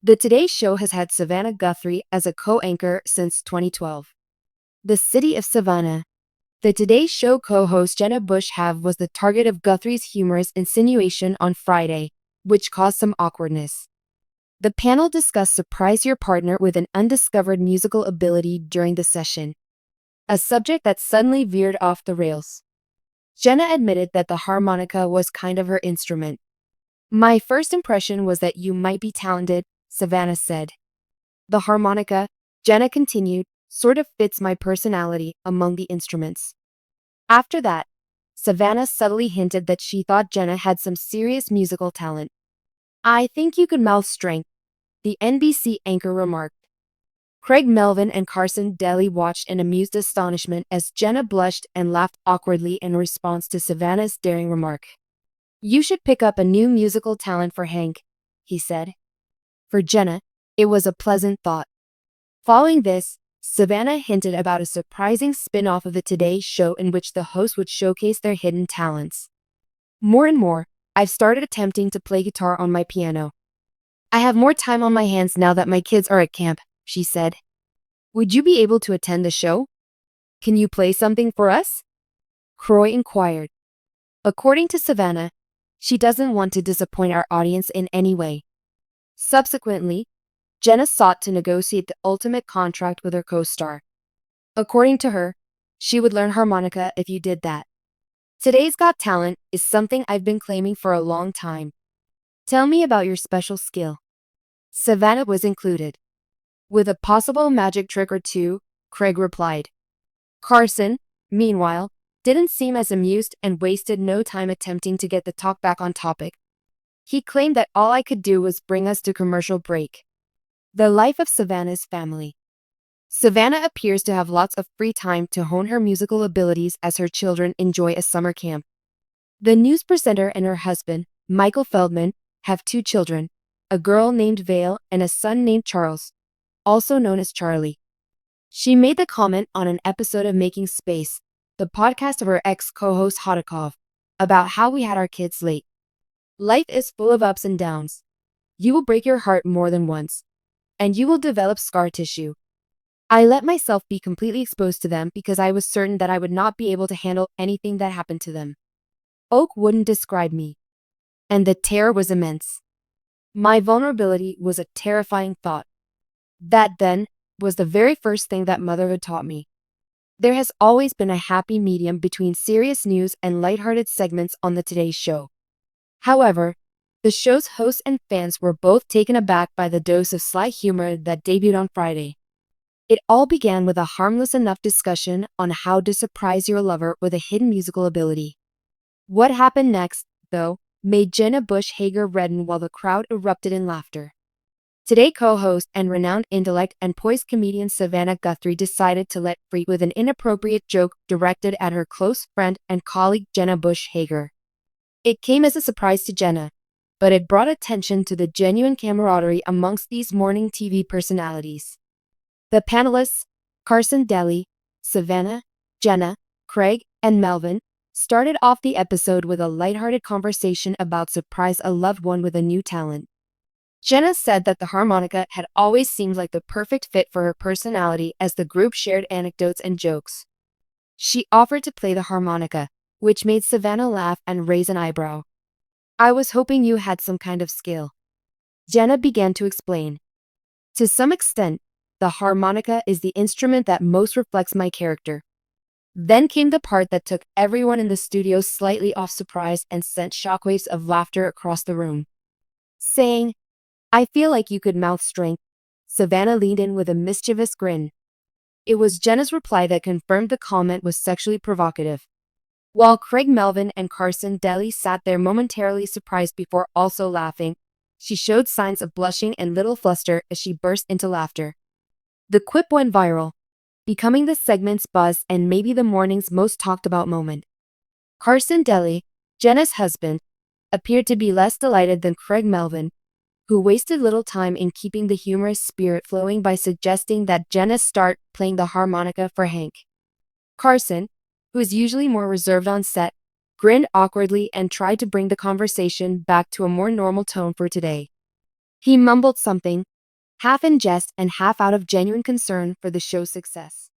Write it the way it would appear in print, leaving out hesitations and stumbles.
The Today Show has had Savannah Guthrie as a co-anchor since 2012. The city of Savannah. The Today Show co-host Jenna was the target of Guthrie's humorous insinuation on Friday, which caused some awkwardness. The panel discussed surprise your partner with an undiscovered musical ability during the session, a subject that suddenly veered off the rails. Jenna admitted that the harmonica was kind of her instrument. My first impression was that you might be talented, Savannah said. The harmonica, Jenna continued, sort of fits my personality among the instruments. After that, Savannah subtly hinted that she thought Jenna had some serious musical talent. I think you could mouth strength, the NBC anchor remarked. Craig Melvin and Carson Daly watched in amused astonishment as Jenna blushed and laughed awkwardly in response to Savannah's daring remark. You should pick up a new musical talent for Hank, he said. For Jenna, it was a pleasant thought. Following this, Savannah hinted about a surprising spin-off of the Today Show in which the hosts would showcase their hidden talents. More and more, I've started attempting to play guitar on my piano. I have more time on my hands now that my kids are at camp, she said. Would you be able to attend the show? Can you play something for us? Croy inquired. According to Savannah, she doesn't want to disappoint our audience in any way. Subsequently, Jenna sought to negotiate the ultimate contract with her co-star. According to her, she would learn harmonica if you did that. Today's Got Talent is something I've been claiming for a long time. Tell me about your special skill. Savannah was included. With a possible magic trick or two, Craig replied. Carson, meanwhile, didn't seem as amused and wasted no time attempting to get the talk back on topic. He claimed that all I could do was bring us to commercial break. The life of Savannah's family. Savannah appears to have lots of free time to hone her musical abilities as her children enjoy a summer camp. The news presenter and her husband, Michael Feldman, have 2 children, a girl named Vale and a son named Charles, also known as Charlie. She made the comment on an episode of Making Space, the podcast of her ex-co-host Hodakov, about how we had our kids late. Life is full of ups and downs. You will break your heart more than once, and you will develop scar tissue. I let myself be completely exposed to them because I was certain that I would not be able to handle anything that happened to them. Oak wouldn't describe me. And the terror was immense. My vulnerability was a terrifying thought. That, then, was the very first thing that motherhood taught me. There has always been a happy medium between serious news and lighthearted segments on the Today Show. However, the show's hosts and fans were both taken aback by the dose of sly humor that debuted on Friday. It all began with a harmless enough discussion on how to surprise your lover with a hidden musical ability. What happened next, though, made Jenna Hager redden while the crowd erupted in laughter. Today co-host and renowned intellect and poised comedian Savannah Guthrie decided to let free with an inappropriate joke directed at her close friend and colleague Jenna Hager. It came as a surprise to Jenna, but it brought attention to the genuine camaraderie amongst these morning TV personalities. The panelists, Carson Daly, Savannah, Jenna, Craig, and Melvin, started off the episode with a lighthearted conversation about surprise a loved one with a new talent. Jenna said that the harmonica had always seemed like the perfect fit for her personality as the group shared anecdotes and jokes. She offered to play the harmonica, which made Savannah laugh and raise an eyebrow. I was hoping you had some kind of skill. Jenna began to explain. To some extent, the harmonica is the instrument that most reflects my character. Then came the part that took everyone in the studio slightly off surprise and sent shockwaves of laughter across the room. Saying, I feel like you could mouth strength, Savannah leaned in with a mischievous grin. It was Jenna's reply that confirmed the comment was sexually provocative. While Craig Melvin and Carson Daly sat there momentarily surprised before also laughing, she showed signs of blushing and little fluster as she burst into laughter. The quip went viral, becoming the segment's buzz and maybe the morning's most talked about moment. Carson Daly, Jenna's husband, appeared to be less delighted than Craig Melvin, who wasted little time in keeping the humorous spirit flowing by suggesting that Jenna start playing the harmonica for Hank. Carson, who is usually more reserved on set, grinned awkwardly and tried to bring the conversation back to a more normal tone for today. He mumbled something, half in jest and half out of genuine concern for the show's success.